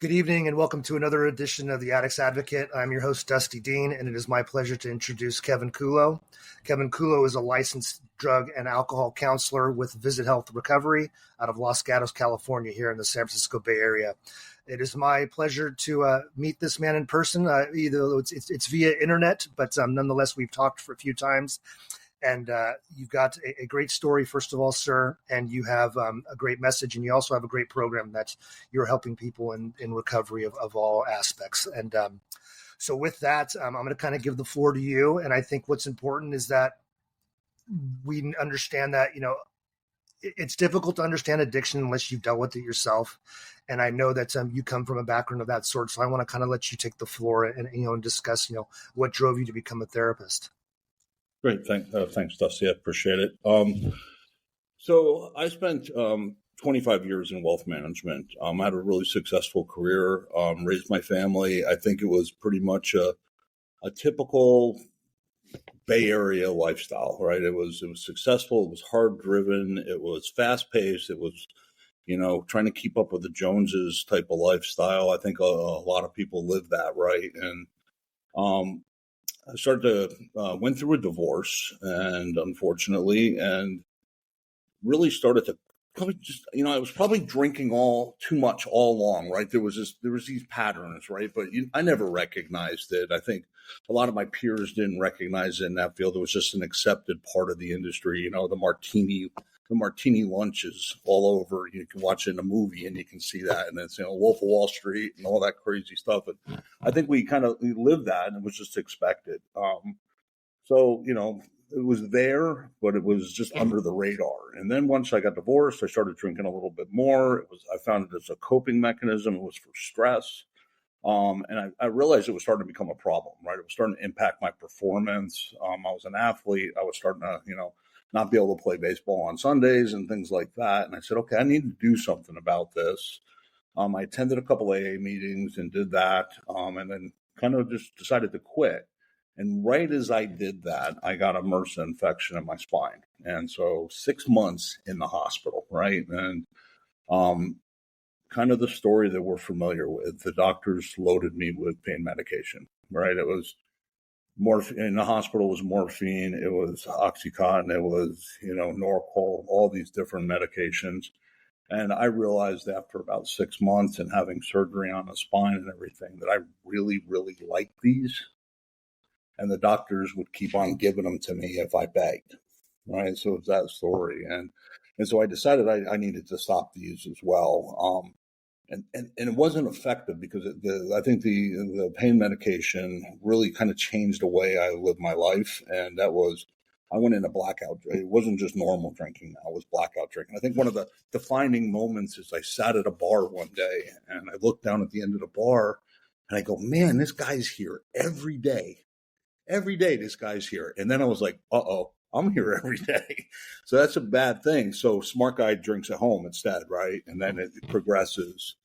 Good evening and welcome to another edition of the Addict'S Advocate. I'm your host, Dusty Dean, and it is my pleasure to introduce Kevin KUHLOW. Kevin KUHLOW is a licensed drug and alcohol counselor with Visit Health Recovery out of Los Gatos, California, here in the San Francisco Bay Area. It is my pleasure to meet this man in person, either it's via internet, but nonetheless, we've talked for a few times. And you've got a great story, first of all, sir, and you have a great message, and you also have a great program that you're helping people in recovery of all aspects. And so with that, I'm going to kind of give the floor to you. And I think what's important is that we understand that, it's difficult to understand addiction unless you've dealt with it yourself. And I know that you come from a background of that sort. So I want to kind of let you take the floor and discuss, what drove you to become a therapist. Great. Thanks, Dusty. I appreciate it. So I spent 25 years in wealth management. I had a really successful career, raised my family. I think it was pretty much a typical Bay Area lifestyle, right? It was successful. It was hard driven. It was fast paced. It was, trying to keep up with the Joneses type of lifestyle. I think a lot of people live that, right? And I went through a divorce, and unfortunately, and really started to probably just, I was probably drinking too much all along, right? There was these patterns, right? But I never recognized it. I think a lot of my peers didn't recognize it in that field. It was just an accepted part of the industry, the martini lunches all over. You can watch it in a movie and you can see that. And it's, Wolf of Wall Street and all that crazy stuff. And I think we lived that, and it was just expected. So, it was there, but it was just under the radar. And then once I got divorced, I started drinking a little bit more. I found it as a coping mechanism. It was for stress. And I realized it was starting to become a problem, right? It was starting to impact my performance. I was an athlete. I was starting to, not be able to play baseball on Sundays and things like that. And I said, okay, I need to do something about this. I attended a couple AA meetings and did that, and then kind of just decided to quit. And right as I did that, I got a MRSA infection in my spine. And so 6 months in the hospital, right? And kind of the story that we're familiar with. The doctors loaded me with pain medication, right? It was morphine in the hospital. It was morphine, it was Oxycontin, it was Norco, all these different medications. And I realized after about 6 months and having surgery on the spine and everything that I really, really liked these, and the doctors would keep on giving them to me if I begged, right? So it's that story, and so I decided I needed to stop these as well. And it wasn't effective because I think the pain medication really kind of changed the way I lived my life. And that was, I went into blackout. It wasn't just normal drinking now, it was blackout drinking. I think one of the defining moments is I sat at a bar one day and I looked down at the end of the bar and I go, man, this guy's here every day. Every day this guy's here. And then I was like, uh-oh, I'm here every day. So that's a bad thing. So smart guy drinks at home instead, right? And then it progresses.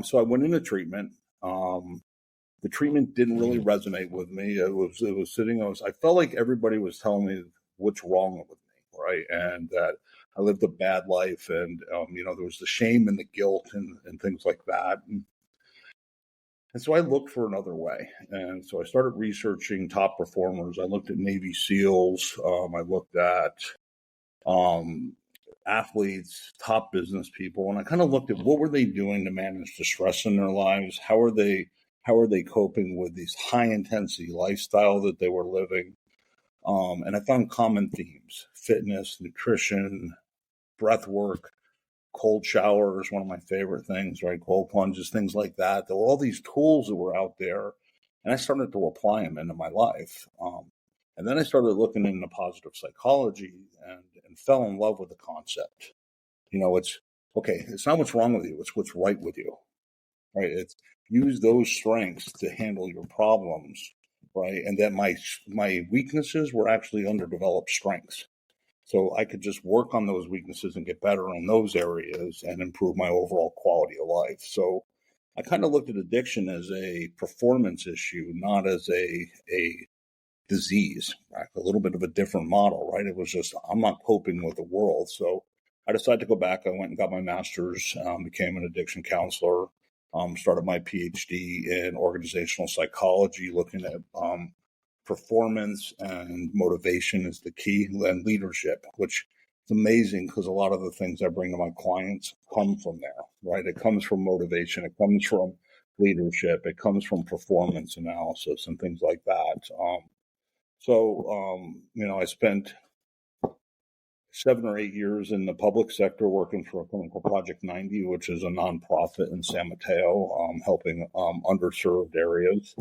So I went into treatment. The treatment didn't really resonate with me. It was sitting. I felt like everybody was telling me what's wrong with me, right? And that I lived a bad life, and there was the shame and the guilt and things like that. And so I looked for another way. And so I started researching top performers. I looked at Navy SEALs. I looked at athletes, top business people, and I kind of looked at what were they doing to manage the stress in their lives? How are they coping with these high intensity lifestyle that they were living? And I found common themes: fitness, nutrition, breath work, cold showers, one of my favorite things, right? Cold plunges, things like that. There were all these tools that were out there, and I started to apply them into my life. And then I started looking into positive psychology and fell in love with the concept. It's okay. It's not what's wrong with you. It's what's right with you, right? It's use those strengths to handle your problems, right? And that my weaknesses were actually underdeveloped strengths. So I could just work on those weaknesses and get better in those areas and improve my overall quality of life. So I kind of looked at addiction as a performance issue, not as a disease, right? A little bit of a different model, right? It was just, I'm not coping with the world. So I decided to go back. I went and got my master's, became an addiction counselor, Started my PhD in organizational psychology, looking at performance and motivation is the key, and leadership, which is amazing because a lot of the things I bring to my clients come from there, right? It comes from motivation. It comes from leadership. It comes from performance analysis and things like that. I spent 7 or 8 years in the public sector working for a company called Project 90, which is a nonprofit in San Mateo, helping underserved areas.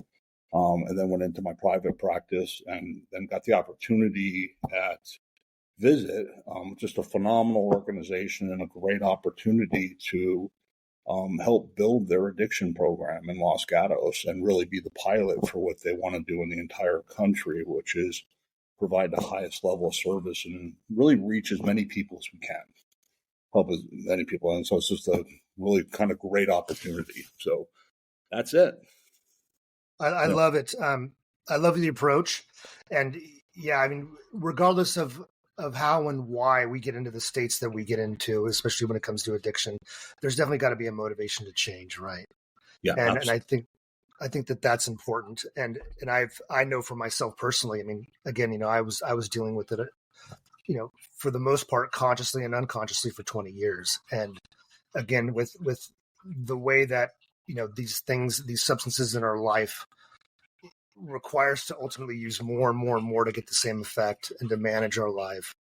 And then went into my private practice and then got the opportunity at Visit, just a phenomenal organization and a great opportunity to help build their addiction program in Los Gatos and really be the pilot for what they want to do in the entire country, which is provide the highest level of service and really reach as many people as we can, help as many people. And so it's just a really kind of great opportunity. So that's it. I love it. I love the approach. And yeah, I mean, regardless of how and why we get into the states that we get into, especially when it comes to addiction, there's definitely got to be a motivation to change, right? Yeah. And I think that that's important. And I know for myself personally, I mean, again, I was dealing with it, for the most part, consciously and unconsciously for 20 years. And again, with the way that, these substances in our life requires to ultimately use more and more and more to get the same effect and to manage our life.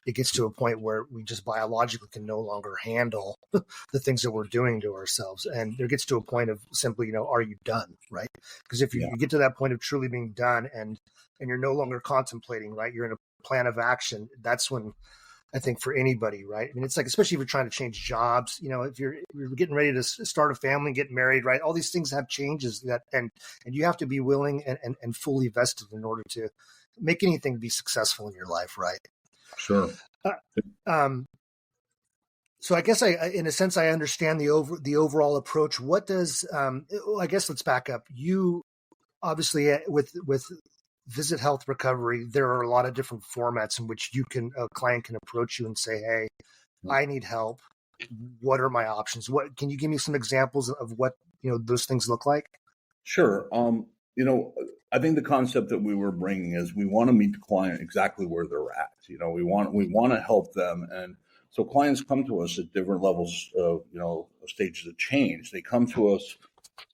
It gets to a point where we just biologically can no longer handle the things that we're doing to ourselves. And there gets to a point of simply, are you done? Right. Because if you get to that point of truly being done and you're no longer contemplating, right, you're in a plan of action. That's when I think for anybody, right? I mean, it's like, especially if you're trying to change jobs, if you're getting ready to start a family, get married, right? All these things have changes and you have to be willing and fully vested in order to make anything be successful in your life, right? Sure. So I guess in a sense, I understand the overall approach. What does, I guess let's back up. You obviously with Visit Health Recovery, there are a lot of different formats in which a client can approach you and say, hey, I need help. What are my options? Can you give me some examples of what, those things look like? Sure. I think the concept that we were bringing is we want to meet the client exactly where they're at. We want to help them. And so clients come to us at different levels of, stages of change. They come to us.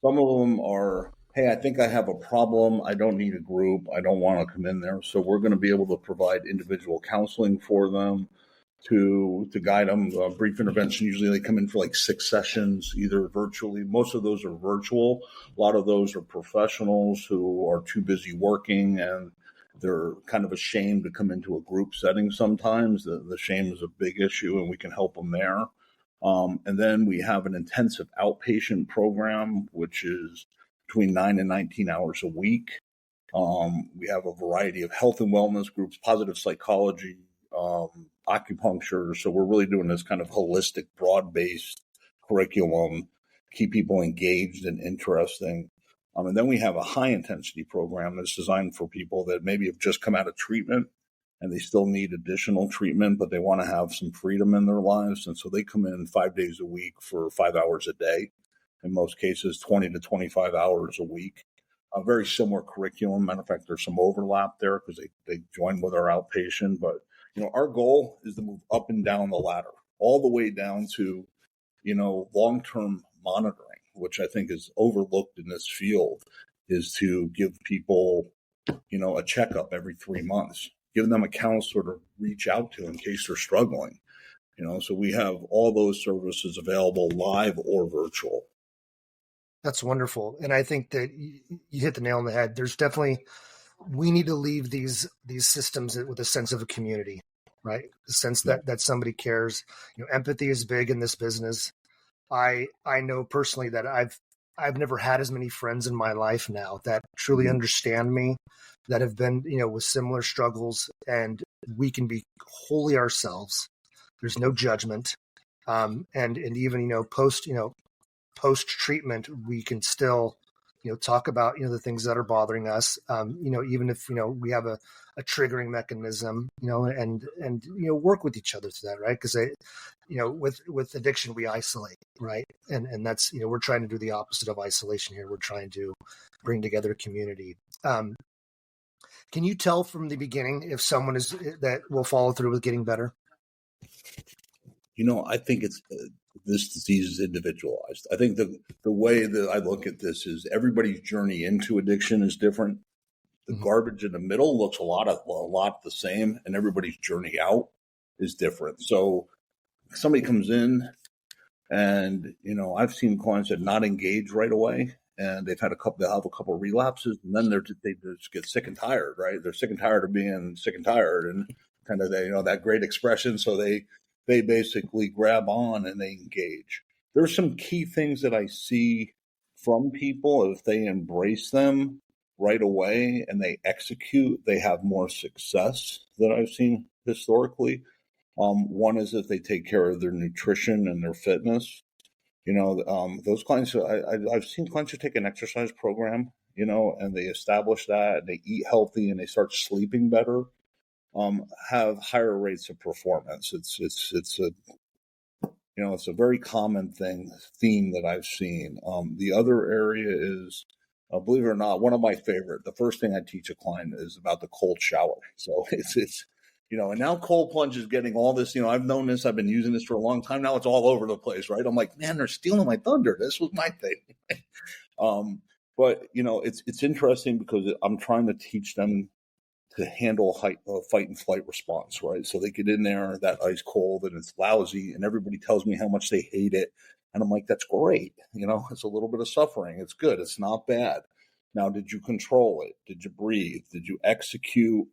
Some of them are, hey, I think I have a problem. I don't need a group. I don't want to come in there. So we're going to be able to provide individual counseling for them to guide them. Brief intervention, usually they come in for like 6 sessions, either virtually. Most of those are virtual. A lot of those are professionals who are too busy working and they're kind of ashamed to come into a group setting sometimes. The shame is a big issue and we can help them there. And then we have an intensive outpatient program, which is between 9 and 19 hours a week. We have a variety of health and wellness groups, positive psychology, acupuncture. So we're really doing this kind of holistic, broad-based curriculum, keep people engaged and interesting. And then we have a high-intensity program that's designed for people that maybe have just come out of treatment and they still need additional treatment, but they want to have some freedom in their lives. And so they come in 5 days a week for 5 hours a day. In most cases, 20 to 25 hours a week. A very similar curriculum. Matter of fact, there's some overlap there because they join with our outpatient. But, our goal is to move up and down the ladder, all the way down to, long-term monitoring, which I think is overlooked in this field, is to give people, a checkup every 3 months, give them a counselor to reach out to in case they're struggling. So we have all those services available live or virtual. That's wonderful. And I think that you hit the nail on the head. There's definitely, we need to leave these systems with a sense of a community, right? The sense that somebody cares. Empathy is big in this business. I know personally that I've never had as many friends in my life now that truly understand me, that have been, with similar struggles, and we can be wholly ourselves. There's no judgment. And even, post treatment, we can still talk about, the things that are bothering us, even if, we have a triggering mechanism, and work with each other through that, right? Because with addiction, we isolate, right? And that's, we're trying to do the opposite of isolation here. We're trying to bring together a community. Can you tell from the beginning if someone that will follow through with getting better? I think this disease is individualized. I think the way that I look at this is everybody's journey into addiction is different. The garbage in the middle looks a lot the same, and everybody's journey out is different. So somebody comes in, and I've seen clients that not engage right away, and they'll have a couple of relapses, and then they just get sick and tired, right? They're sick and tired of being sick and tired, and kind of that great expression. So they basically grab on and they engage. There's some key things that I see from people. If they embrace them right away and they execute, they have more success than I've seen historically. One is if they take care of their nutrition and their fitness. Those clients, I've seen clients who take an exercise program, and they establish that, and they eat healthy and they start sleeping better, have higher rates of performance. It's a very common theme that I've seen. The other area is, believe it or not, one of my favorite. The first thing I teach a client is about the cold shower. So it's and now cold plunge is getting all this. I've known this. I've been using this for a long time now. It's all over the place, right? I'm like, man, they're stealing my thunder. This was my thing. But it's interesting because I'm trying to teach them to handle fight and flight response, right? So they get in there, that ice cold, and it's lousy, and everybody tells me how much they hate it. And I'm like, that's great. It's a little bit of suffering. It's good. It's not bad. Now, did you control it? Did you breathe? Did you execute,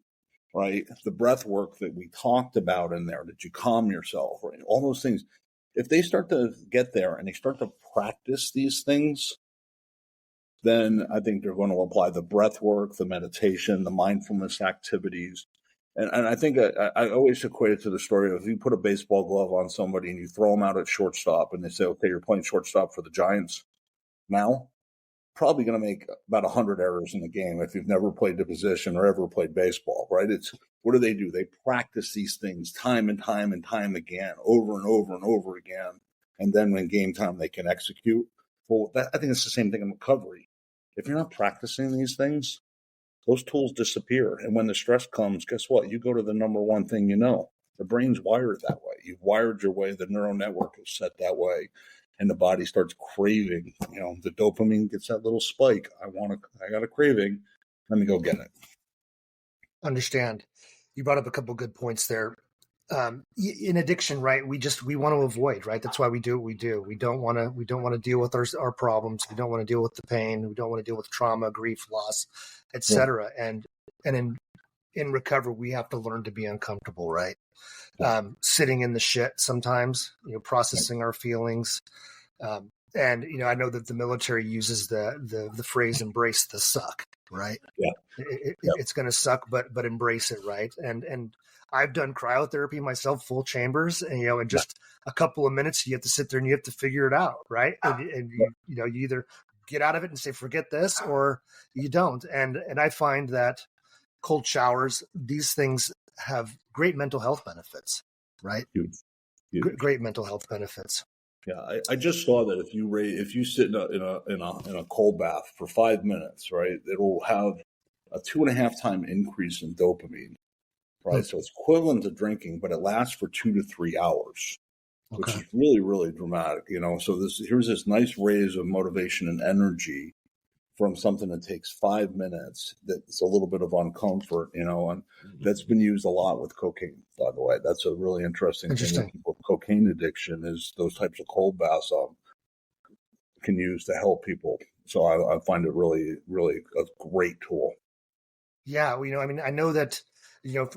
right? The breath work that we talked about in there. Did you calm yourself, right? All those things. If they start to get there and they start to practice these things, then I think they're going to apply the breath work, the meditation, the mindfulness activities. And I think I always equate it to the story of, if you put a baseball glove on somebody and you throw them out at shortstop and they say, okay, you're playing shortstop for the Giants now, probably going to make about 100 errors in the game if you've never played the position or ever played baseball, right? What do? They practice these things time and time and time again, over and over and over again. And then when game time, they can execute. Well, I think it's the same thing in recovery. If you're not practicing these things, those tools disappear. And when the stress comes, guess what? You go to the number one thing you know. The brain's wired that way. You've wired your way. The neural network is set that way. And the body starts craving. The dopamine gets that little spike. I got a craving. Let me go get it. Understand. You brought up a couple of good points there. In addiction, right? We want to avoid, right? That's why we do what we do. We don't want to deal with our problems. We don't want to deal with the pain. We don't want to deal with trauma, grief, loss, etc. Yeah. And in recovery, we have to learn to be uncomfortable, right? Sitting in the shit sometimes, processing our feelings. And I know that the military uses the phrase "embrace the suck," right? Yeah, it's going to suck, but embrace it, right? And I've done cryotherapy myself, full chambers, and in just a couple of minutes, you have to sit there and you have to figure it out, right? And you either get out of it and say, forget this, or you don't. And I find that cold showers, these things have great mental health benefits, right? Huge. Great mental health benefits. Yeah, I just saw that if you sit in a cold bath for 5 minutes, right, it'll have a 2.5 time increase in dopamine, right? So it's equivalent to drinking, but it lasts for 2 to 3 hours, which is really, really dramatic. So here's this nice raise of motivation and energy from something that takes 5 minutes. That's a little bit of uncomfort, and that's been used a lot with cocaine, by the way. That's a really interesting thing with people with cocaine addiction, is those types of cold baths can use to help people. So I find it really, really a great tool. Yeah. I know that,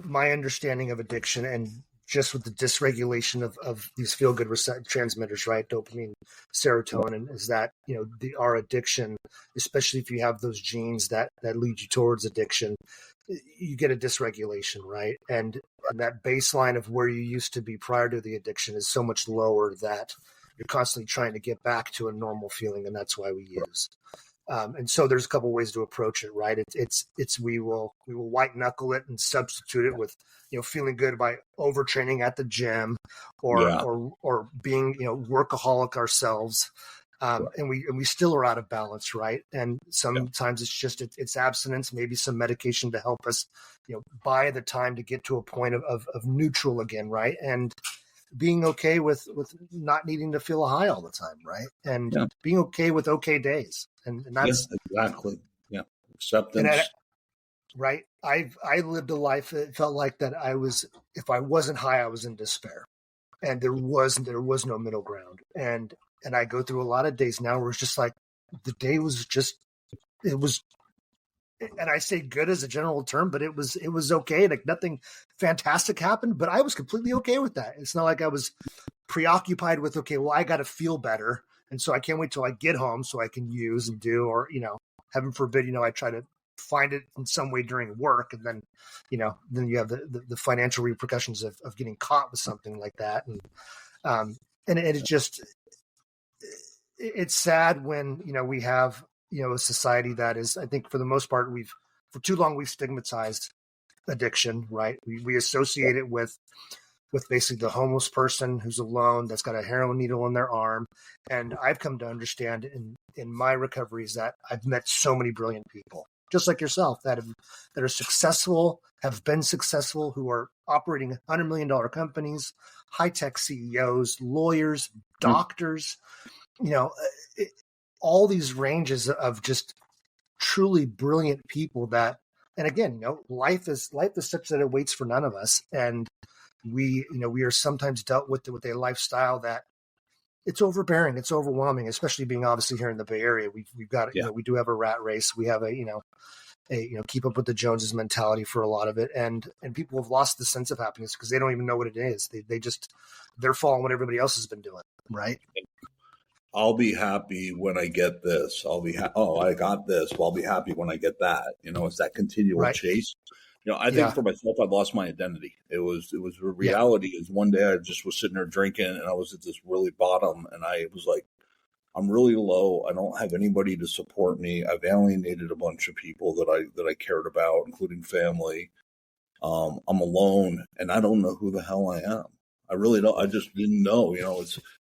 my understanding of addiction, and just with the dysregulation of these feel-good transmitters, right? Dopamine, serotonin, is that, our addiction, especially if you have those genes that lead you towards addiction, you get a dysregulation, right? And that baseline of where you used to be prior to the addiction is so much lower that you're constantly trying to get back to a normal feeling, and that's why we use. And so there's a couple ways to approach it, right? We will white knuckle it and substitute it with, feeling good by overtraining at the gym or being, workaholic ourselves. And we still are out of balance, right? And sometimes it's just it's abstinence, maybe some medication to help us, buy the time to get to a point of neutral again, right? And being okay with not needing to feel a high all the time, right? And being okay with okay days, and that's exactly acceptance. Right. I lived a life that felt like that if I wasn't high, I was in despair, and there was no middle ground, and I go through a lot of days now where it's just like the day was just, it was, and I say good as a general term, but it was okay. Like nothing fantastic happened, but I was completely okay with that. It's not like I was preoccupied with, okay, well, I got to feel better. And so I can't wait till I get home so I can use and do, or, heaven forbid, I try to find it in some way during work. And then, then you have the financial repercussions of getting caught with something like that. And it just, it's sad when, we have, a society that is, I think for the most part, for too long, we've stigmatized addiction, right? We associate it with basically the homeless person who's alone, that's got a heroin needle in their arm. And I've come to understand in my recoveries that I've met so many brilliant people, just like yourself, that are successful, have been successful, who are operating $100 million companies, high-tech CEOs, lawyers, doctors, all these ranges of just truly brilliant people that, and again, life is such that it waits for none of us. And we are sometimes dealt with a lifestyle that it's overbearing, it's overwhelming, especially being obviously here in the Bay Area. We've got, we do have a rat race. We have a keep up with the Joneses mentality for a lot of it. And people have lost the sense of happiness because they don't even know what it is. They're following what everybody else has been doing. Right. I'll be happy when I get this. I got this. Well, I'll be happy when I get that. It's that continual chase. I think for myself, I lost my identity. It was the reality is one day I just was sitting there drinking and I was at this really bottom and I was like, I'm really low. I don't have anybody to support me. I've alienated a bunch of people that I cared about, including family. I'm alone and I don't know who the hell I am. I really don't. I just didn't know,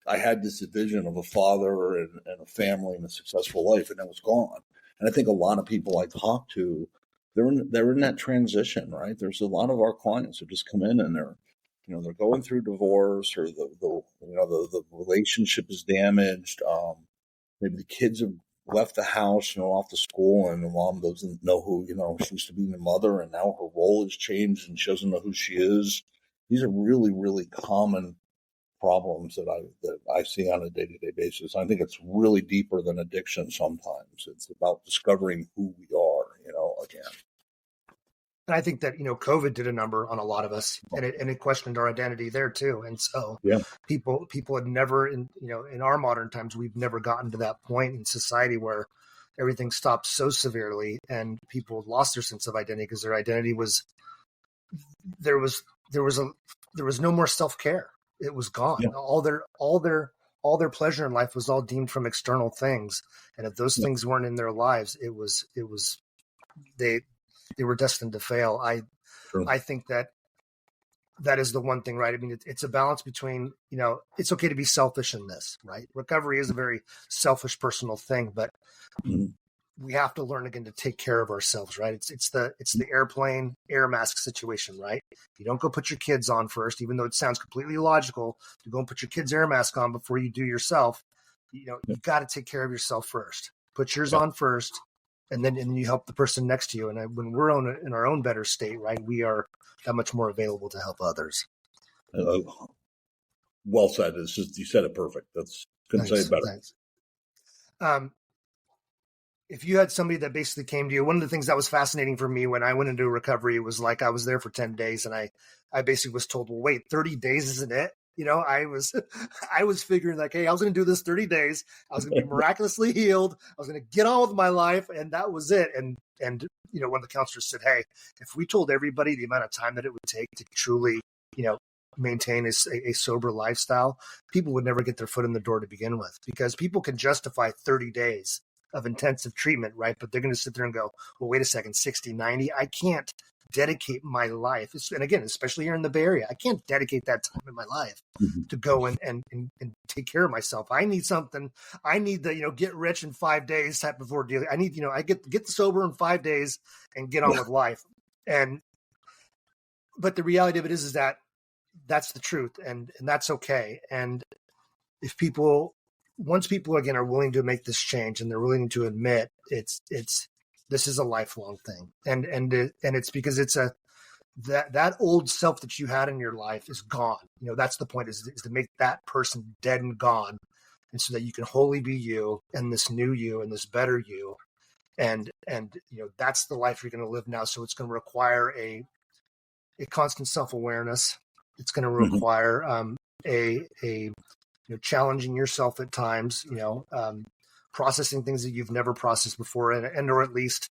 I had this vision of a father and a family and a successful life, and it was gone. And I think a lot of people I talk to, they're in that transition, right? There's a lot of our clients who just come in and they're going through divorce, or the relationship is damaged. Maybe the kids have left the house, off to school, and the mom doesn't know who, she used to be the mother, and now her role has changed and she doesn't know who she is. These are really, really common problems that I see on a day-to-day basis. I think it's really deeper than addiction sometimes. It's about discovering who we are, again. And I think that, COVID did a number on a lot of us, and it questioned our identity there too. And so people had never, in our modern times, we've never gotten to that point in society where everything stopped so severely and people lost their sense of identity because their identity was, there was no more self-care. It was gone. Yeah. All their pleasure in life was all deemed from external things. And if those things weren't in their lives, they were destined to fail. I think that is the one thing, right? I mean, it's a balance between, it's okay to be selfish in this, right? Recovery is a very selfish, personal thing, but we have to learn again to take care of ourselves, right? It's the airplane air mask situation, right? You don't go put your kids on first, even though it sounds completely illogical to go and put your kids' air mask on before you do yourself. You got to take care of yourself first. Put yours on first, and then you help the person next to you. And when we're in our own better state, right, we are that much more available to help others. Well said. It's just, you said it perfect. Couldn't say it better. Thanks. If you had somebody that basically came to you, one of the things that was fascinating for me when I went into recovery was like I was there for 10 days and I basically was told, well, wait, 30 days isn't it? I was figuring like, hey, I was going to do this 30 days. I was going to be miraculously healed. I was going to get on with my life, and that was it. And one of the counselors said, hey, if we told everybody the amount of time that it would take to truly, maintain a sober lifestyle, people would never get their foot in the door to begin with, because people can justify 30 days of intensive treatment, right? But they're going to sit there and go, well, wait a second, 60, 90, I can't dedicate my life. And again, especially here in the Bay Area, I can't dedicate that time in my life to go and take care of myself. I need something. I need the, get rich in 5 days type of ordeal. I need, I get sober in 5 days and get on with life. But the reality of it is that that's the truth, and that's okay. And if once people again are willing to make this change and they're willing to admit this is a lifelong thing, and it's because it's that old self that you had in your life is gone. That's the point, is to make that person dead and gone, and so that you can wholly be you and this new you and this better you, and that's the life you're going to live now. So it's going to require a constant self-awareness. It's going to require challenging yourself at times, processing things that you've never processed before, and or at least,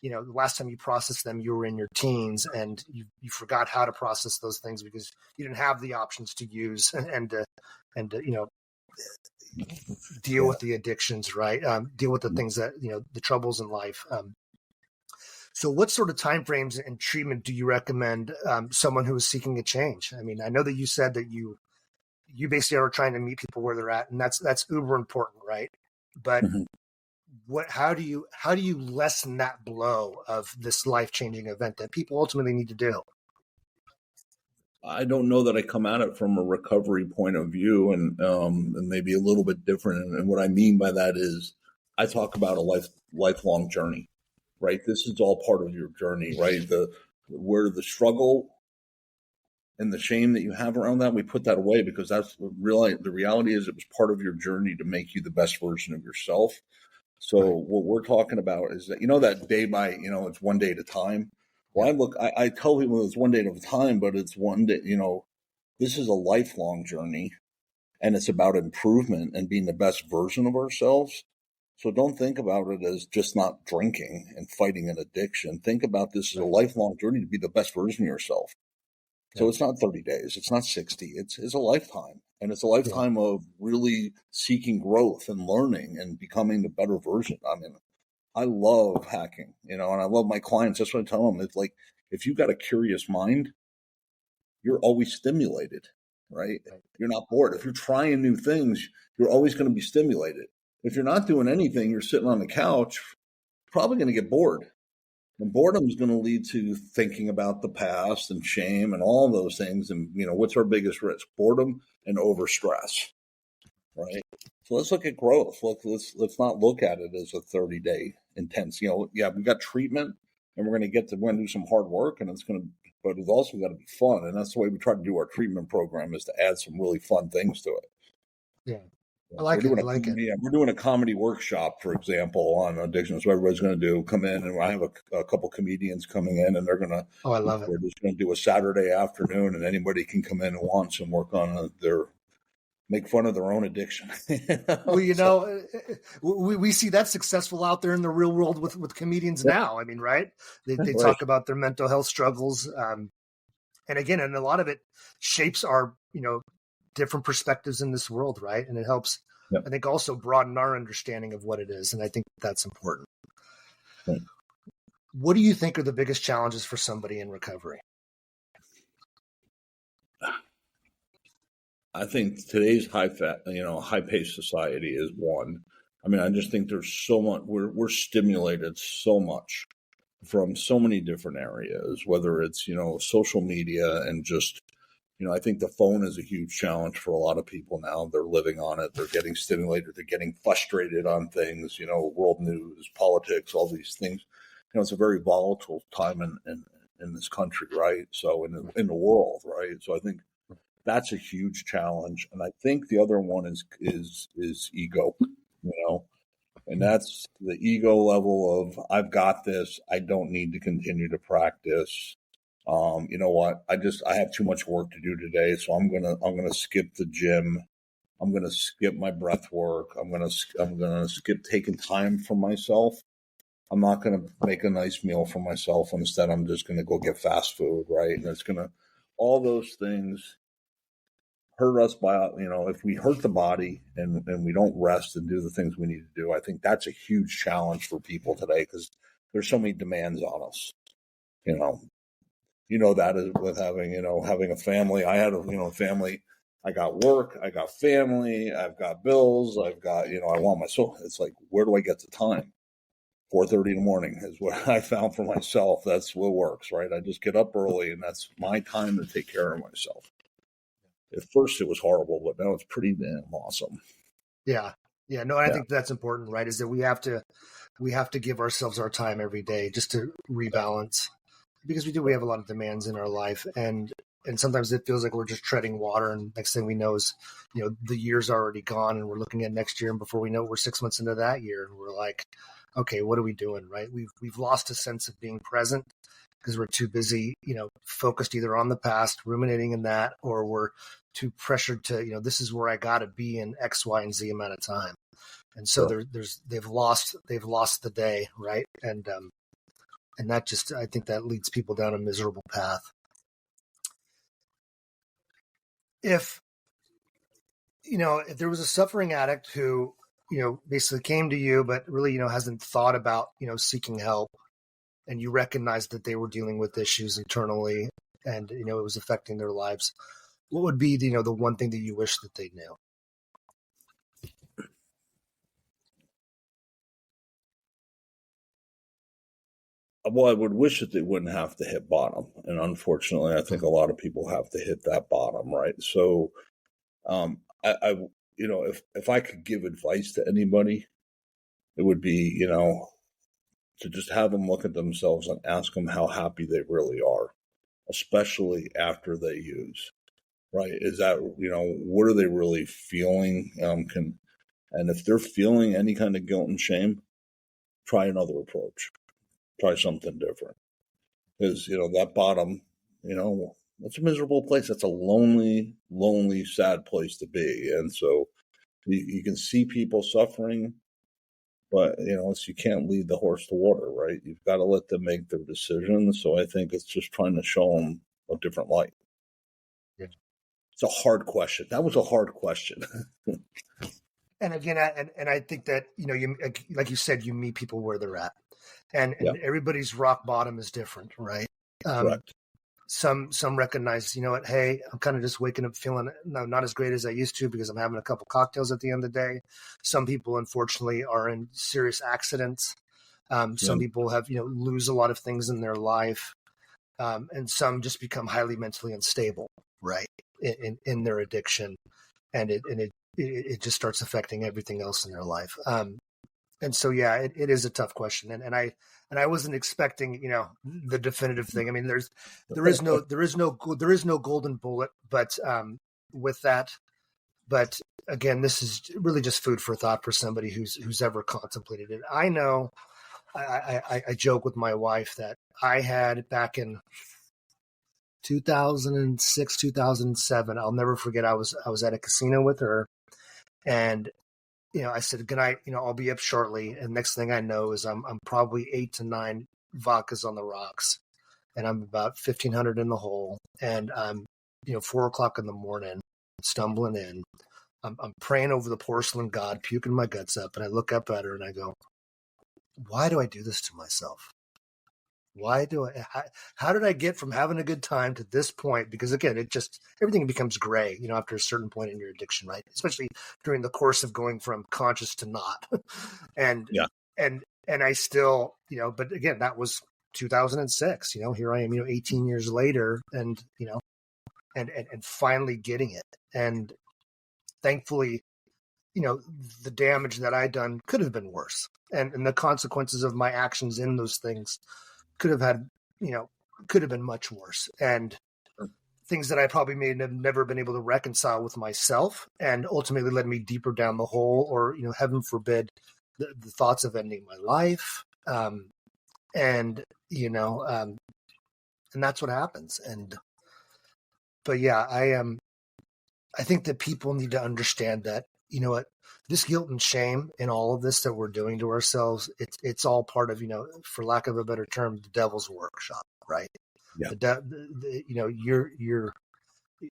the last time you processed them, you were in your teens, and you forgot how to process those things because you didn't have the options to use and deal with the addictions, right? Deal with the things that, the troubles in life. So what sort of timeframes and treatment do you recommend someone who is seeking a change? I mean, I know that you said that you basically are trying to meet people where they're at, and that's uber important, right? But how do you lessen that blow of this life-changing event that people ultimately need to do? I don't know that I come at it from a recovery point of view, and maybe a little bit different. And what I mean by that is I talk about a lifelong journey, right? This is all part of your journey, right? Where the struggle and the shame that you have around that, we put that away because that's really the reality is it was part of your journey to make you the best version of yourself. So what we're talking about is that, that day by, it's one day at a time. Well, I tell people it's one day at a time, but it's one day, this is a lifelong journey, and it's about improvement and being the best version of ourselves. So don't think about it as just not drinking and fighting an addiction. Think about this as a lifelong journey to be the best version of yourself. So it's not 30 days. It's not 60. It's a lifetime. And it's a lifetime of really seeking growth and learning and becoming the better version. I mean, I love hacking, and I love my clients. That's what I tell them. It's like, if you've got a curious mind, you're always stimulated, right? You're not bored. If you're trying new things, you're always going to be stimulated. If you're not doing anything, you're sitting on the couch, probably going to get bored. And boredom is going to lead to thinking about the past and shame and all those things. And, what's our biggest risk? Boredom and overstress, right? So let's look at growth. Let's not look at it as a 30-day intense. We got treatment, and we're going to do some hard work, and but it's also got to be fun. And that's the way we try to do our treatment program, is to add some really fun things to it. Yeah. I like it. Yeah, we're doing a comedy workshop, for example, on addiction. So everybody's going to come in, and I have a couple comedians coming in, and they're going to. Oh, I love it. We're just going to do a Saturday afternoon, and anybody can come in who wants and work on make fun of their own addiction. Well, we see that successful out there in the real world with comedians now. I mean, right? They talk about their mental health struggles, and a lot of it shapes our different perspectives in this world, right? And it helps, I think, also broaden our understanding of what it is. And I think that's important. Right. What do you think are the biggest challenges for somebody in recovery? I think today's high-paced society is one. I mean, I just think there's so much, we're stimulated so much from so many different areas, whether it's, social media and just, I think the phone is a huge challenge for a lot of people now. They're living on it. They're getting stimulated. They're getting frustrated on things, world news, politics, all these things. It's a very volatile time in this country, right? So in the world, right? So I think that's a huge challenge. And I think the other one is ego, and that's the ego level of, I've got this. I don't need to continue to practice. You know what? I have too much work to do today, so I'm gonna skip the gym. I'm gonna skip my breath work. I'm gonna skip taking time for myself. I'm not gonna make a nice meal for myself. Instead, I'm just gonna go get fast food, right? And all those things hurt us by, if we hurt the body and we don't rest and do the things we need to do, I think that's a huge challenge for people today because there's so many demands on us. That is with having a family. I had a family. I got work. I got family. I've got bills. I've got, I want my soul. It's like, where do I get the time? 4:30 in the morning is what I found for myself. That's what works, right? I just get up early and that's my time to take care of myself. At first it was horrible, but now it's pretty damn awesome. Yeah. Yeah. No, I think that's important, right? Is that we have to give ourselves our time every day just to rebalance because we have a lot of demands in our life and sometimes it feels like we're just treading water and next thing we know is, the year's already gone and we're looking at next year and before we know it, we're 6 months into that year and we're like, okay, what are we doing? Right. We've lost a sense of being present because we're too busy, focused either on the past, ruminating in that, or we're too pressured to, this is where I got to be in X, Y, and Z amount of time. And so they've lost the day. Right. And that just, I think that leads people down a miserable path. If there was a suffering addict who, basically came to you, but really, hasn't thought about, seeking help and you recognize that they were dealing with issues internally and, it was affecting their lives, what would be, the one thing that you wish that they knew? Well, I would wish that they wouldn't have to hit bottom. And unfortunately, I think a lot of people have to hit that bottom, right? So, if I could give advice to anybody, it would be, to just have them look at themselves and ask them how happy they really are, especially after they use, right? Is that, what are they really feeling? And if they're feeling any kind of guilt and shame, try another approach, try something different. Because, that bottom, that's a miserable place. That's a lonely, lonely, sad place to be. And so you can see people suffering, but, you can't lead the horse to water, right? You've got to let them make their decisions. So I think it's just trying to show them a different light. Yeah. It's a hard question. That was a hard question. And again, I think that, you, like you said, you meet people where they're at and everybody's rock bottom is different, right? Correct. Some recognize, hey, I'm kind of just waking up feeling not as great as I used to because I'm having a couple cocktails at the end of the day. Some people, unfortunately, are in serious accidents. Some people have, lose a lot of things in their life. And some just become highly mentally unstable, right, in their addiction. And it just starts affecting everything else in their life. And so, it is a tough question. And I wasn't expecting, the definitive thing. I mean, there is no golden bullet, but with that, but again, this is really just food for thought for somebody who's ever contemplated it. I know I joke with my wife that I had back in 2006, 2007. I'll never forget. I was at a casino with her and I said, good night, I'll be up shortly. And next thing I know is I'm probably 8 to 9 vodkas on the rocks and I'm about 1,500 in the hole. And I'm, 4:00 in the morning, stumbling in. I'm praying over the porcelain god, puking my guts up. And I look up at her and I go, why do I do this to myself? How did I get from having a good time to this point? Because again, everything becomes gray, after a certain point in your addiction, right? Especially during the course of going from conscious to not. and I still, but again, that was 2006, here I am, 18 years later and, and finally getting it. And thankfully, the damage that I done could have been worse. And the consequences of my actions in those things could have been much worse. And things that I probably may have never been able to reconcile with myself and ultimately led me deeper down the hole or, heaven forbid, the thoughts of ending my life. And that's what happens. But I think that people need to understand that, this guilt and shame and all of this that we're doing to ourselves, it's all part of, for lack of a better term, the devil's workshop, right? Yeah.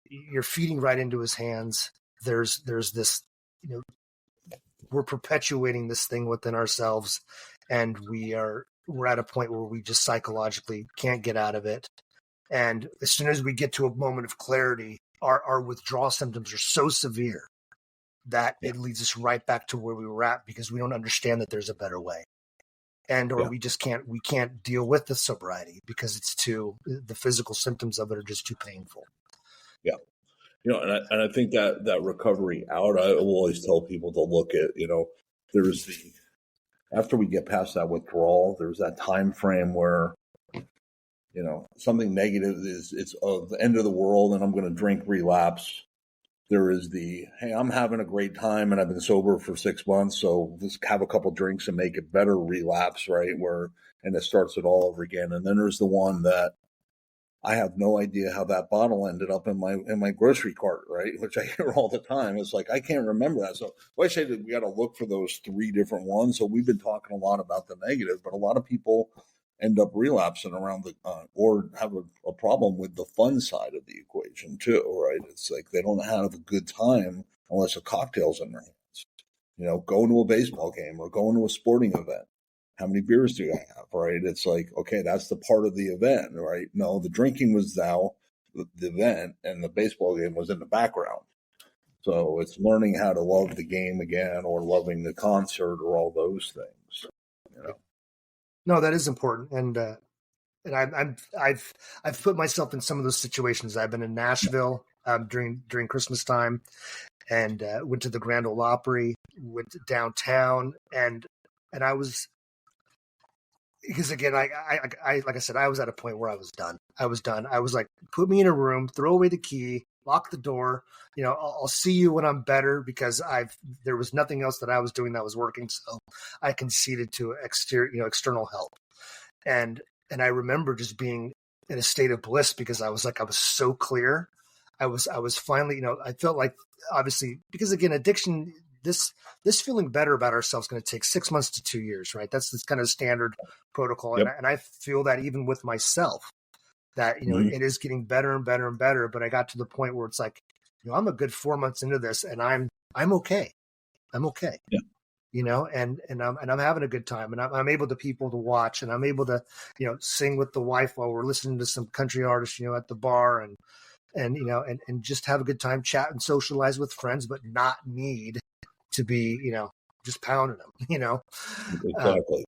you're feeding right into his hands. There's this, we're perpetuating this thing within ourselves, and we're at a point where we just psychologically can't get out of it. And as soon as we get to a moment of clarity, our withdrawal symptoms are so severe that it leads us right back to where we were at, because we don't understand that there's a better way. Or we just can't deal with the sobriety because the physical symptoms of it are just too painful. Yeah. And I think that recovery out, I will always tell people to look at, there's after we get past that withdrawal, there's that time frame where, something negative it's the end of the world and I'm going to drink relapse. There is hey, I'm having a great time and I've been sober for 6 months, so just have a couple drinks and make it better relapse, right? And it starts it all over again. And then there's the one that I have no idea how that bottle ended up in my grocery cart, right? Which I hear all the time. It's like, I can't remember that. So I say that we got to look for those 3 different ones. So we've been talking a lot about the negative, but a lot of people end up relapsing around or have a problem with the fun side of the equation too, right? It's like they don't have a good time unless a cocktail's in their hands. Going to a baseball game or going to a sporting event. How many beers do I have, right? It's like, okay, that's the part of the event, right? No, the drinking was now the event and the baseball game was in the background. So it's learning how to love the game again, or loving the concert, or all those things. No, that is important, and I've put myself in some of those situations. I've been in Nashville during Christmas time, and went to the Grand Ole Opry, went to downtown, and I was, because again, I like I said, I was at a point where I was done. I was like, put me in a room, throw away the key, lock the door. I'll see you when I'm better, because there was nothing else that I was doing that was working. So I conceded to external help. And I remember just being in a state of bliss, because I was so clear. I was finally, I felt like, obviously, because again, addiction, this feeling better about ourselves is going to take 6 months to 2 years, right? That's this kind of standard protocol. Yep. And I feel that even with myself, that, it is getting better and better and better. But I got to the point where it's like, I'm a good 4 months into this, and I'm okay. I'm okay. Yeah. And I'm having a good time, and I'm able to watch, and I'm able to, sing with the wife while we're listening to some country artists, at the bar, and just have a good time, chat and socialize with friends, but not need to be, just pounding them, Exactly.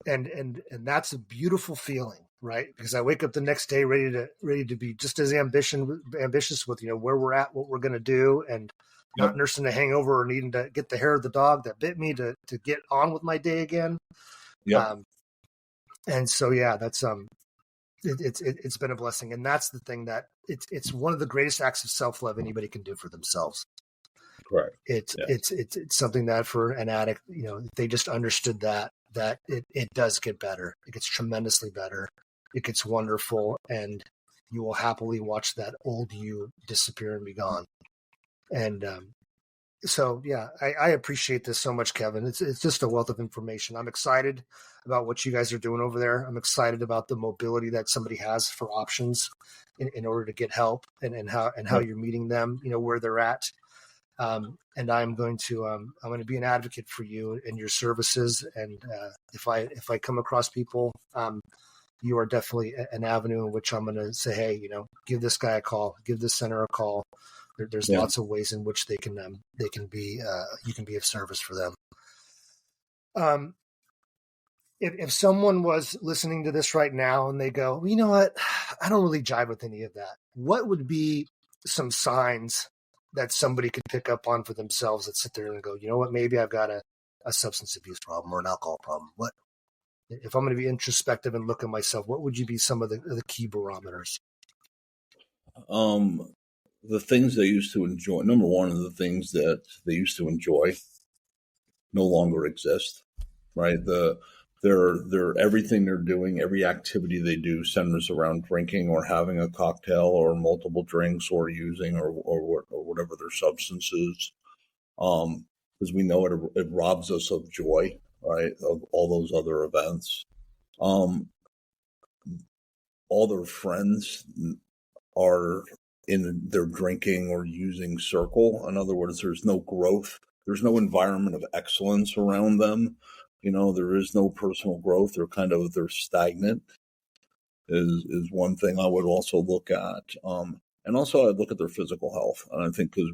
And that's a beautiful feeling, right? Because I wake up the next day ready to be just as ambitious with, where we're at, what we're going to do, and not nursing a hangover or needing to get the hair of the dog that bit me to get on with my day again. Yeah. And so, that's, it's been a blessing. And that's the thing, that it's one of the greatest acts of self-love anybody can do for themselves. Correct. It's something that for an addict, if they just understood that it does get better. It gets tremendously better. It gets wonderful. And you will happily watch that old you disappear and be gone. And so, I appreciate this so much, Kevin. It's just a wealth of information. I'm excited about what you guys are doing over there. I'm excited about the mobility that somebody has for options in order to get help, and how you're meeting them, where they're at. And I'm going to be an advocate for you and your services. And if I come across people, you are definitely an avenue in which I'm going to say, hey, give this guy a call, give this center a call. There's lots of ways in which they can be, you can be of service for them. If someone was listening to this right now and they go, well, you know what, I don't really jive with any of that, what would be some signs that somebody could pick up on for themselves that sit there and go, you know what, maybe I've got a substance abuse problem or an alcohol problem? What, if I'm going to be introspective and look at myself, what would you be some of the key barometers? The things they used to enjoy. Number one, of the things that they used to enjoy no longer exist, right? They're everything they're doing, every activity they do centers around drinking or having a cocktail or multiple drinks or using or whatever their substance is. Because we know it robs us of joy, right? Of all those other events. All their friends are in their drinking or using circle. In other words, there's no growth. There's no environment of excellence around them. There is no personal growth. They're stagnant is one thing I would also look at. And also I'd look at their physical health. And I think because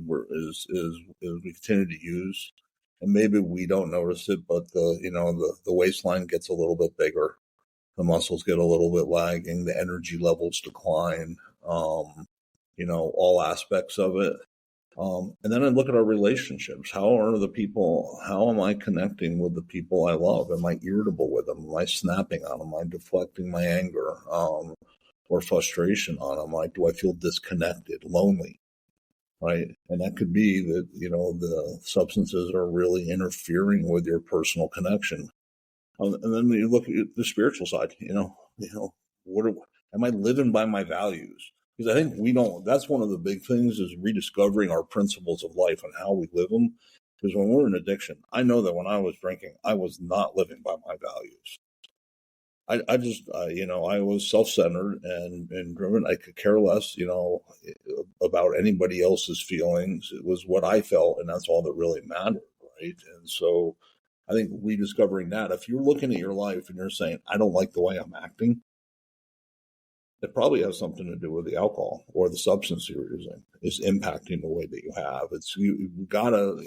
we continue to use, and maybe we don't notice it, but the waistline gets a little bit bigger. The muscles get a little bit lagging. The energy levels decline. All aspects of it. And then I look at our relationships. How am I connecting with the people I love? Am I irritable with them? Am I snapping on them? Am I deflecting my anger or frustration on them? Do I feel disconnected, lonely? Right. And that could be that, the substances are really interfering with your personal connection. And then you look at the spiritual side, am I living by my values? Because I think that's one of the big things is rediscovering our principles of life and how we live them. Because when we're in addiction, I know that when I was drinking, I was not living by my values. I was self-centered and driven. I could care less, about anybody else's feelings. It was what I felt, and that's all that really mattered, right? And so I think rediscovering that, if you're looking at your life and you're saying, I don't like the way I'm acting, it probably has something to do with the alcohol or the substance you're using is impacting the way that you have. You gotta,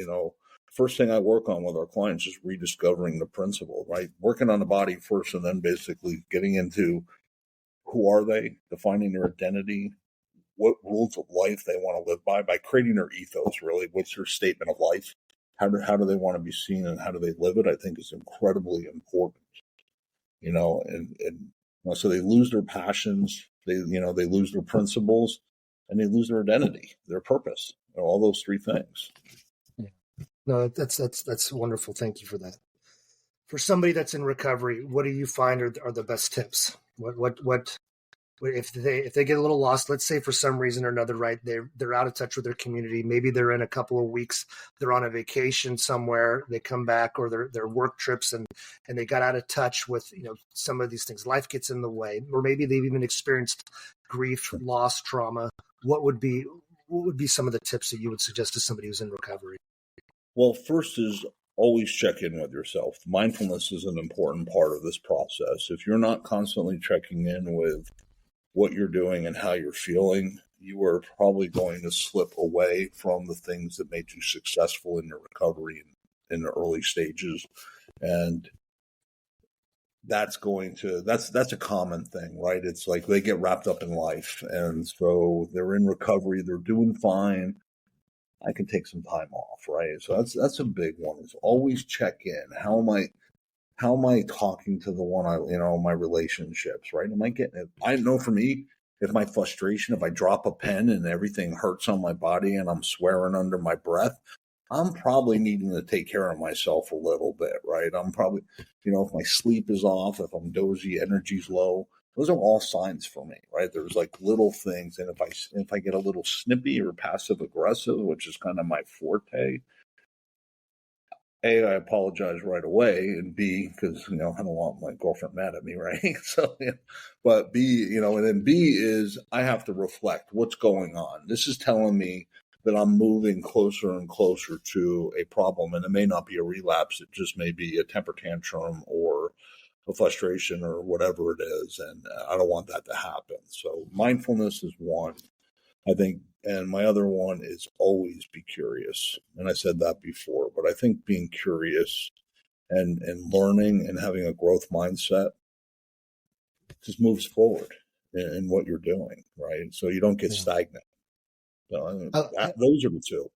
first thing I work on with our clients is rediscovering the principle, right? Working on the body first and then basically getting into who are they, defining their identity, what rules of life they want to live by creating their ethos, really. What's their statement of life? How do they want to be seen and how do they live it? I think is incredibly important, and so they lose their passions, they lose their principles, and they lose their identity, their purpose, all those three things. Yeah. No, that's wonderful. Thank you for that. For somebody that's in recovery, what do you find are the best tips? What if they get a little lost, let's say for some reason or another, right? They're out of touch with their community. Maybe they're in a couple of weeks, they're on a vacation somewhere, they come back, or their work trips and they got out of touch with, some of these things. Life gets in the way, or maybe they've even experienced grief, loss, trauma. What would be some of the tips that you would suggest to somebody who's in recovery? Well, first is always check in with yourself. Mindfulness is an important part of this process. If you're not constantly checking in with what you're doing and how you're feeling, you are probably going to slip away from the things that made you successful in your recovery in the early stages. And that's a common thing, right? It's like they get wrapped up in life. And so they're in recovery, they're doing fine. I can take some time off, right? So that's a big one, is always check in. How am I talking to the one my relationships, right? I know for me, if my frustration, if I drop a pen and everything hurts on my body and I'm swearing under my breath, I'm probably needing to take care of myself a little bit, right? I'm probably, if my sleep is off, if I'm dozy, energy's low, those are all signs for me, right? There's like little things. And if I get a little snippy or passive aggressive, which is kind of my forte, A, I apologize right away, and B, because, I don't want my girlfriend mad at me, right? So, but B, and then B is I have to reflect what's going on. This is telling me that I'm moving closer and closer to a problem, and it may not be a relapse. It just may be a temper tantrum or a frustration or whatever it is, and I don't want that to happen. So mindfulness is one, I think. And my other one is always be curious. And I said that before, but I think being curious and learning and having a growth mindset just moves forward in what you're doing, right? So you don't get stagnant. So those are the two.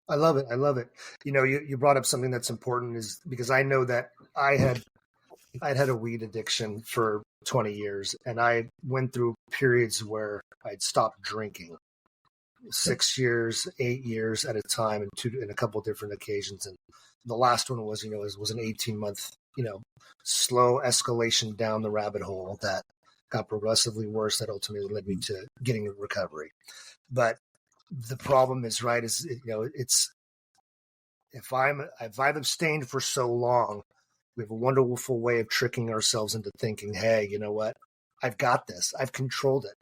I love it. I love it. You brought up something that's important, is because I know that I'd had a weed addiction for 20 years, and I went through periods where I'd stopped drinking. 6 years, 8 years at a time, in a couple of different occasions. And the last one was, was an 18-month, slow escalation down the rabbit hole that got progressively worse. That ultimately led me to getting a recovery. But the problem is, right, it's if I've abstained for so long, we have a wonderful way of tricking ourselves into thinking, hey, you know what? I've got this. I've controlled it.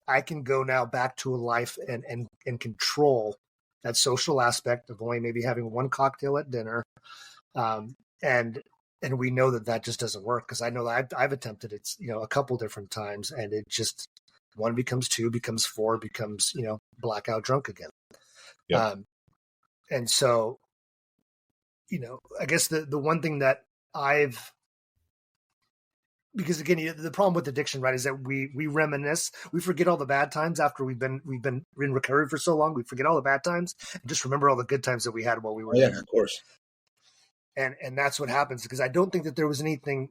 I can go now back to a life and control that social aspect of only maybe having one cocktail at dinner. And we know that just doesn't work, because I know that I've attempted it, a couple different times, and it just, one becomes two, becomes four, becomes, blackout drunk again. Yep. And so, I guess the one thing that because again, the problem with addiction, right, is that we reminisce, we forget all the bad times after we've been in recovery for so long. We forget all the bad times and just remember all the good times that we had while we were there. Of course. And that's what happens, because I don't think that there was anything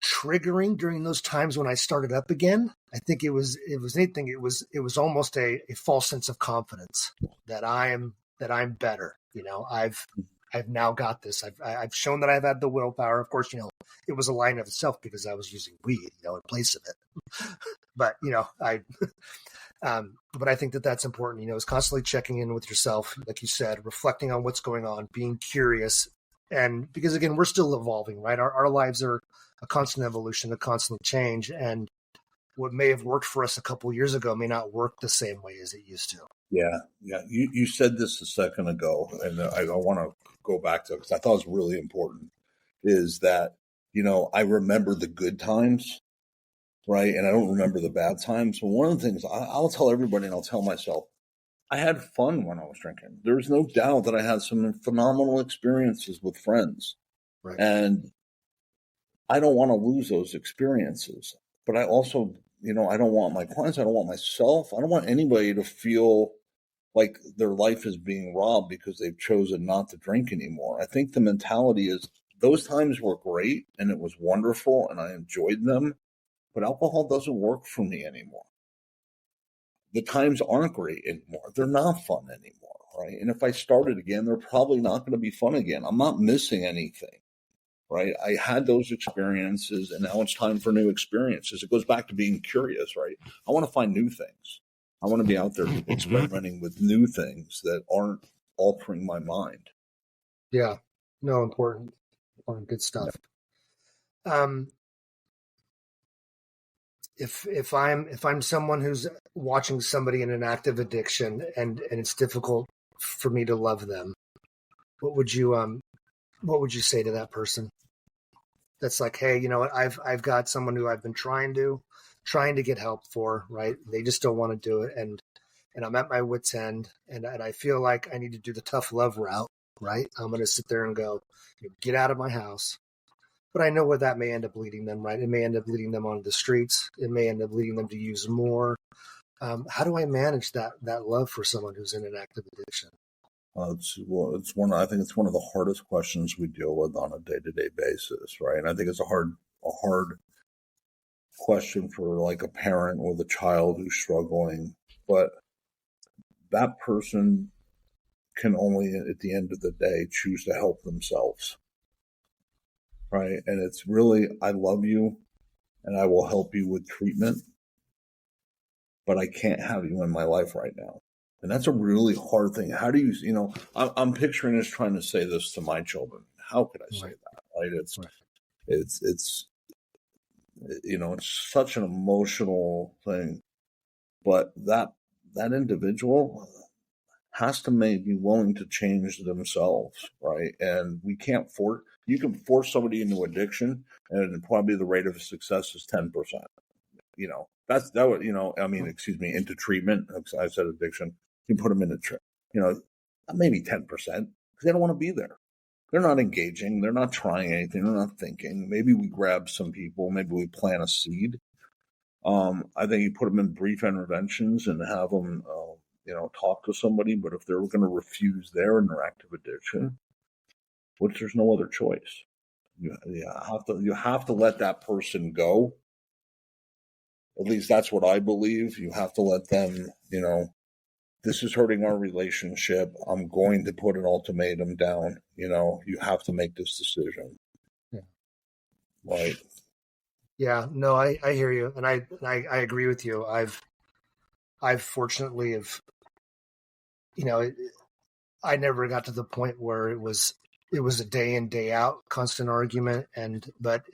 triggering during those times when I started up again. I think it was anything. It was almost a false sense of confidence that I'm better. I've now got this. I've shown that I've had the willpower. Of course, it was a lie in of itself because I was using weed, in place of it. But but I think that that's important. Is constantly checking in with yourself, like you said, reflecting on what's going on, being curious. And because, again, we're still evolving, right? Our lives are a constant evolution, a constant change. And what may have worked for us a couple of years ago may not work the same way as it used to. Yeah. You said this a second ago, and I want to go back to it because I thought it was really important, is that, I remember the good times, right? And I don't remember the bad times. But one of the things I'll tell everybody, and I'll tell myself, I had fun when I was drinking. There's no doubt that I had some phenomenal experiences with friends. Right. And I don't want to lose those experiences. But I also, I don't want my clients, I don't want myself, I don't want anybody to feel like their life is being robbed because they've chosen not to drink anymore. I think the mentality is those times were great and it was wonderful and I enjoyed them, but alcohol doesn't work for me anymore. The times aren't great anymore. They're not fun anymore, right? And if I started again, they're probably not going to be fun again. I'm not missing anything, right? I had those experiences, and now it's time for new experiences. It goes back to being curious, right? I want to find new things. I want to be out there experimenting with new things that aren't altering my mind. Yeah, no, important, good stuff. Yeah. If I'm someone who's watching somebody in an active addiction and it's difficult for me to love them, what would you say to that person? That's like, hey, you know what? I've got someone who I've been trying to get help for, right? They just don't want to do it, and I'm at my wit's end, and I feel like I need to do the tough love route, right? I'm going to sit there and go, get out of my house. But I know where that may end up leading them, right? It may end up leading them onto the streets. It may end up leading them to use more. How do I manage that love for someone who's in an active addiction? I think it's one of the hardest questions we deal with on a day-to-day basis, right? And I think it's a hard question for like a parent with a child who's struggling, but that person can only, at the end of the day, choose to help themselves. Right. And it's really, I love you and I will help you with treatment, but I can't have you in my life right now. And that's a really hard thing. How do you, I'm picturing us trying to say this to my children. How could I say that? Right. It's such an emotional thing, but that individual has to be willing to change themselves. Right. And we can't you can force somebody into addiction, and probably the rate of success is 10%. Into treatment. I said addiction. You put them into maybe 10% because they don't want to be there. They're not engaging. They're not trying anything. They're not thinking. Maybe we grab some people. Maybe we plant a seed. I think you put them in brief interventions and have them, talk to somebody. But if they're going to refuse their interactive addiction, which there's no other choice. You have to let that person go. At least that's what I believe. You have to let them, this is hurting our relationship. I'm going to put an ultimatum down. You have to make this decision. Yeah. Right. Yeah, no, I hear you. And I agree with you. I've fortunately I never got to the point where it was a day in, day out constant argument. But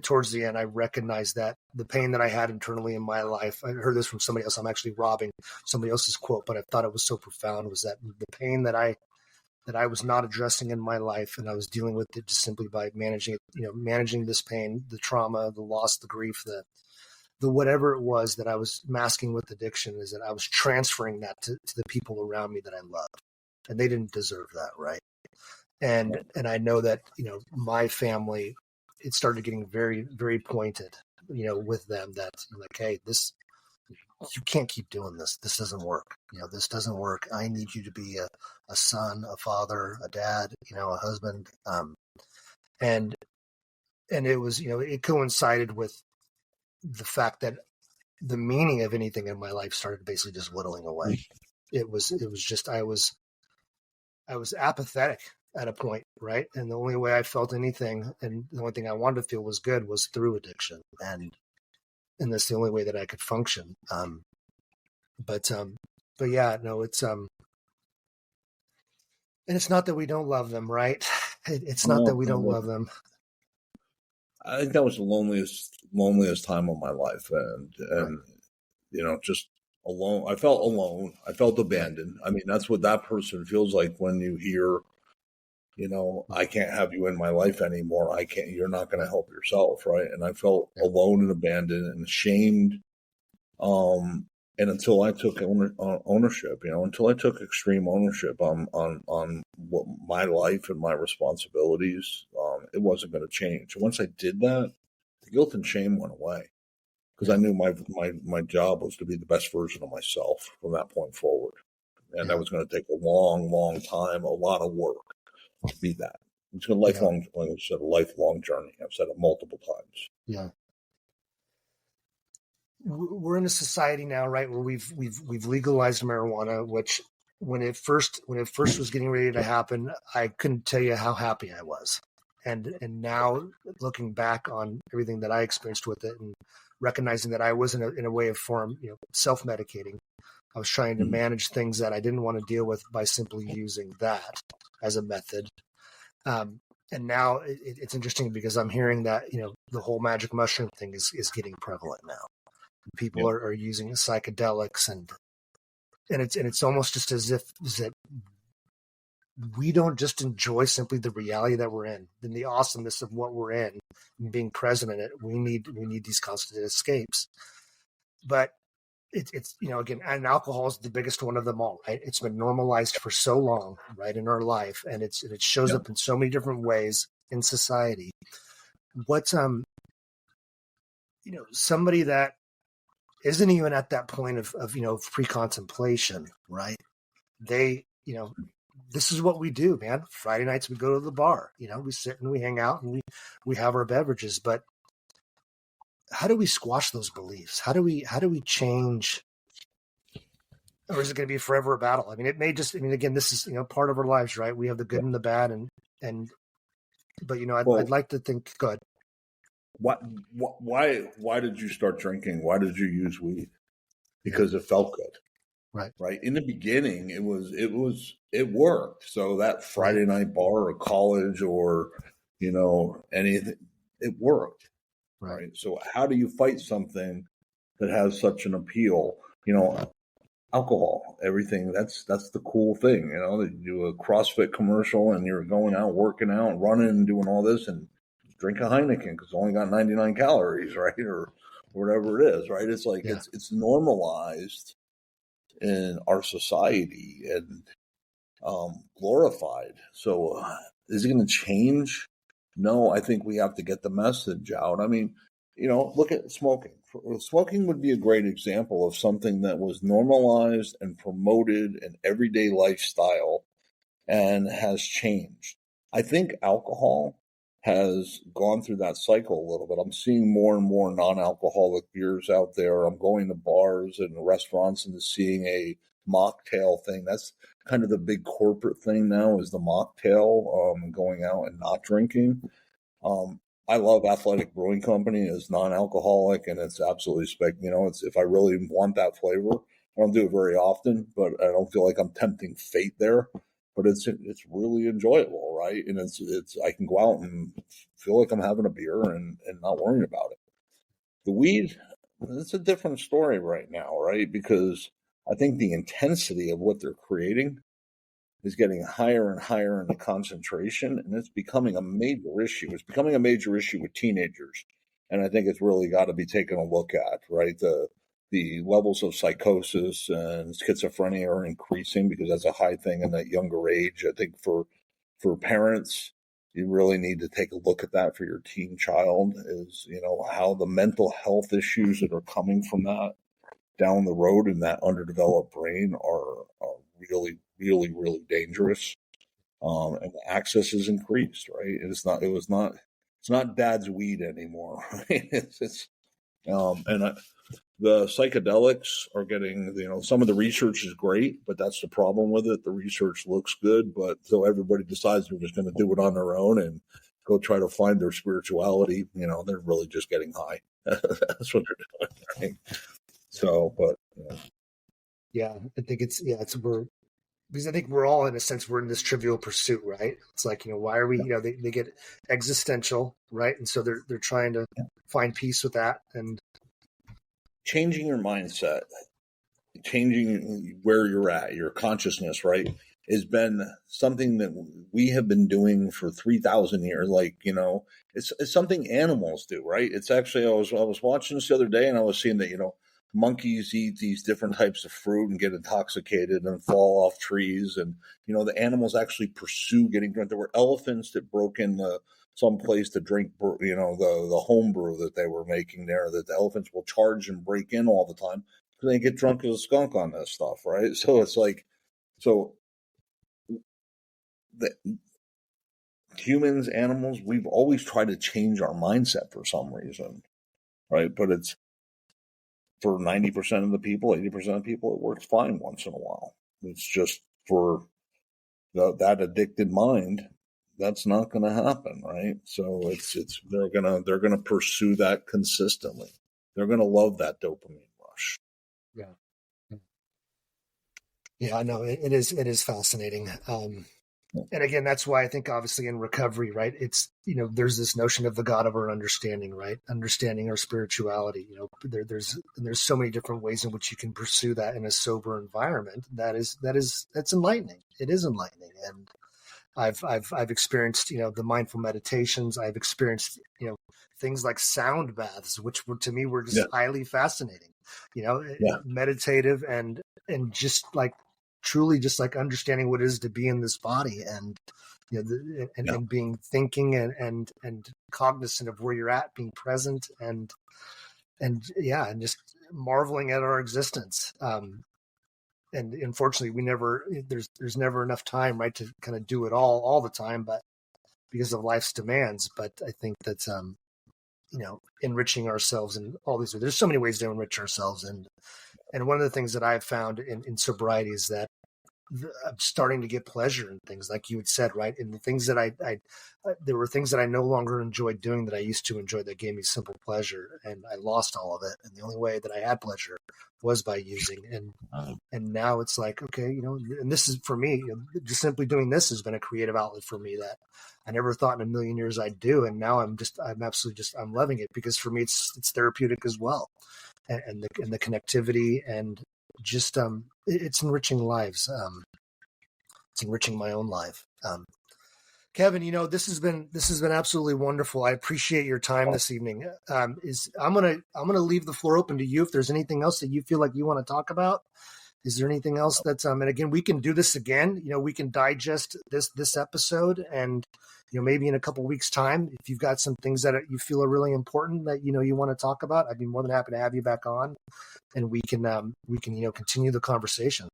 towards the end, I recognized that the pain that I had internally in my life, I heard this from somebody else. I'm actually robbing somebody else's quote, but I thought it was so profound, was that the pain that I was not addressing in my life, and I was dealing with it just simply by managing it, managing this pain, the trauma, the loss, the grief, the whatever it was that I was masking with addiction, is that I was transferring that to the people around me that I loved, and they didn't deserve that, right? And I know that, my family, it started getting very, very pointed, with them, that like, hey, you can't keep doing this. This doesn't work. This doesn't work. I need you to be a son, a father, a dad, a husband. And it was, it coincided with the fact that the meaning of anything in my life started basically just whittling away. It was just, I was apathetic at a point, right? And the only way I felt anything, and the only thing I wanted to feel was good, was through addiction. And that's the only way that I could function. But yeah, no, it's, and it's not that we don't love them, right? It's not that we don't love them. I think that was the loneliest time of my life. And, just alone. I felt alone. I felt abandoned. I mean, that's what that person feels like when you hear, I can't have you in my life anymore. You're not going to help yourself. Right. And I felt alone and abandoned and ashamed. And until I took ownership, until I took extreme ownership on what my life and my responsibilities, it wasn't going to change. Once I did that, the guilt and shame went away, because I knew my job was to be the best version of myself from that point forward. And that was going to take a long, long time, a lot of work to be that. It's a lifelong, like I said, a lifelong journey. I've said it multiple times. Yeah. We're in a society now, right, where we've legalized marijuana, which when it first was getting ready to happen, I couldn't tell you how happy I was. And now, looking back on everything that I experienced with it, and recognizing that I was in a way of form, self-medicating. I was trying to manage things that I didn't want to deal with by simply using that as a method. And now it's interesting, because I'm hearing that, the whole magic mushroom thing is getting prevalent now. People are using psychedelics, and it's almost just as if that we don't just enjoy simply the reality that we're in, and the awesomeness of what we're in, and being present in it. We need these constant escapes. But it's again, and alcohol is the biggest one of them all, right? It's been normalized for so long, right, in our life, and it shows up in so many different ways in society. What's somebody that isn't even at that point of pre-contemplation, right? They, this is what we do, man. Friday nights we go to the bar, we sit and we hang out and we have our beverages. But how do we squash those beliefs? How do we change? Or is it going to be forever a battle? I mean, it may just, again, this is, part of our lives, right? We have the good and the bad, but I'd like to think, go ahead. Why did you start drinking? Why did you use weed? Because it felt good. Right. In the beginning, it worked. So that Friday night bar or college or, anything, it worked. Right. So how do you fight something that has such an appeal? Alcohol, everything. That's the cool thing. You do a CrossFit commercial and you're going out, working out, running and doing all this, and drink a Heineken because it's only got 99 calories, right? Or whatever it is, right? It's like, it's normalized in our society and glorified. So is it going to change? No, I think we have to get the message out. I mean, look at smoking. Smoking would be a great example of something that was normalized and promoted in everyday lifestyle and has changed. I think alcohol has gone through that cycle a little bit. I'm seeing more and more non-alcoholic beers out there. I'm going to bars and restaurants and seeing a mocktail thing. That's kind of the big corporate thing now, is the mocktail, going out and not drinking. I love Athletic Brewing Company. It's non-alcoholic and it's absolutely it's, if I really want that flavor, I don't do it very often, but I don't feel like I'm tempting fate there. but it's really enjoyable, right? And it's I can go out and feel like I'm having a beer and not worrying about it. The weed, it's a different story right now, right? Because I think the intensity of what they're creating is getting higher and higher in the concentration, and it's becoming a major issue. It's becoming a major issue with teenagers, and I think it's really got to be taken a look at, right? The levels of psychosis and schizophrenia are increasing because that's a high thing in that younger age. I think for parents, you really need to take a look at that for your teen child, is, how the mental health issues that are coming from that down the road in that underdeveloped brain are really, really, really dangerous. And the access is increased, right? It's not dad's weed anymore, right? The psychedelics are getting, some of the research is great, but that's the problem with it. The research looks good, but so everybody decides they're just going to do it on their own and go try to find their spirituality. They're really just getting high. That's what they're doing, right? So, but yeah, I think because I think we're all, in a sense, we're in this trivial pursuit, right? It's like, why are we, they get existential, right? And so they're trying to find peace with that. And changing your mindset, changing where you're at, your consciousness, right, has been something that we have been doing for 3,000 years. Like, it's something animals do, right? It's actually, I was watching this the other day, and I was seeing that, monkeys eat these different types of fruit and get intoxicated and fall off trees. And, the animals actually pursue getting drunk. There were elephants that broke into some place to drink, the home brew that they were making there, that the elephants will charge and break in all the time because they get drunk as a skunk on this stuff, right? So it's like, the humans, animals, we've always tried to change our mindset for some reason, right? But it's, for 90% of the people, 80% of people, it works fine once in a while. It's just for that addicted mind, that's not going to happen, right? So they're gonna pursue that consistently. They're gonna love that dopamine rush. Yeah, I know it is fascinating. And again, that's why I think, obviously, in recovery, right, it's, there's this notion of the God of our understanding, right? Understanding our spirituality. There's so many different ways in which you can pursue that in a sober environment. That's enlightening. It is enlightening. And I've experienced, the mindful meditations. I've experienced, things like sound baths, which to me were just highly fascinating, meditative and just like, truly just like understanding what it is to be in this body, and and being thinking and cognizant of where you're at, being present and just marveling at our existence. And unfortunately, there's never enough time, right, to kind of do it all the time, but because of life's demands. But I think that enriching ourselves in all these, there's so many ways to enrich ourselves, and one of the things that I've found in sobriety is that I'm starting to get pleasure in things, like you had said, right? And the things that there were things that I no longer enjoyed doing that I used to enjoy, that gave me simple pleasure, and I lost all of it. And the only way that I had pleasure was by using. And now it's like, okay, and this is for me, just simply doing this has been a creative outlet for me that I never thought in a million years I'd do. And now I'm loving it, because for me, it's therapeutic as well. And the connectivity, and just it's enriching lives. It's enriching my own life. Kevin, this has been absolutely wonderful. I appreciate your time this evening. I'm gonna leave the floor open to you if there's anything else that you feel like you want to talk about. Is there anything else that's and again, we can do this again. We can digest this episode, and maybe in a couple of weeks' time, if you've got some things that you feel are really important that you want to talk about, I'd be more than happy to have you back on, and we can continue the conversation.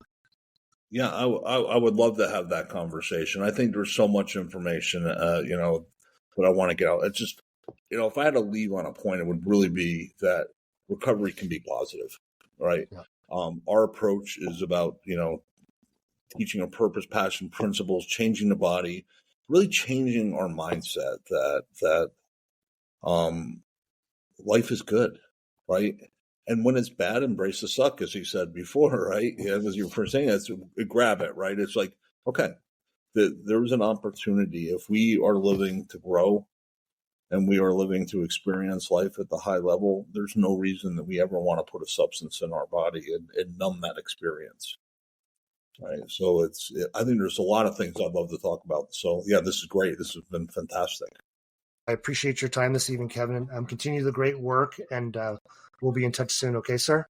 Yeah, I would love to have that conversation. I think there's so much information, that I want to get out. It's just, if I had to leave on a point, it would really be that recovery can be positive, right? Yeah. Our approach is about, teaching a purpose, passion, principles, changing the body, really changing our mindset that life is good, right? And when it's bad, embrace the suck, as you said before, right? Yeah, as you were saying, grab it, right? It's like, okay, that there is an opportunity if we are living to grow and we are living to experience life at the high level. There's no reason that we ever want to put a substance in our body and numb that experience. Right. So I think there's a lot of things I'd love to talk about. So yeah, this is great. This has been fantastic. I appreciate your time this evening, Kevin. Continue the great work, and we'll be in touch soon. Okay, sir?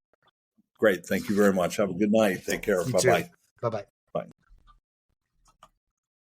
Great. Thank you very much. Have a good night. Take care. You Bye-bye. too. Bye-bye.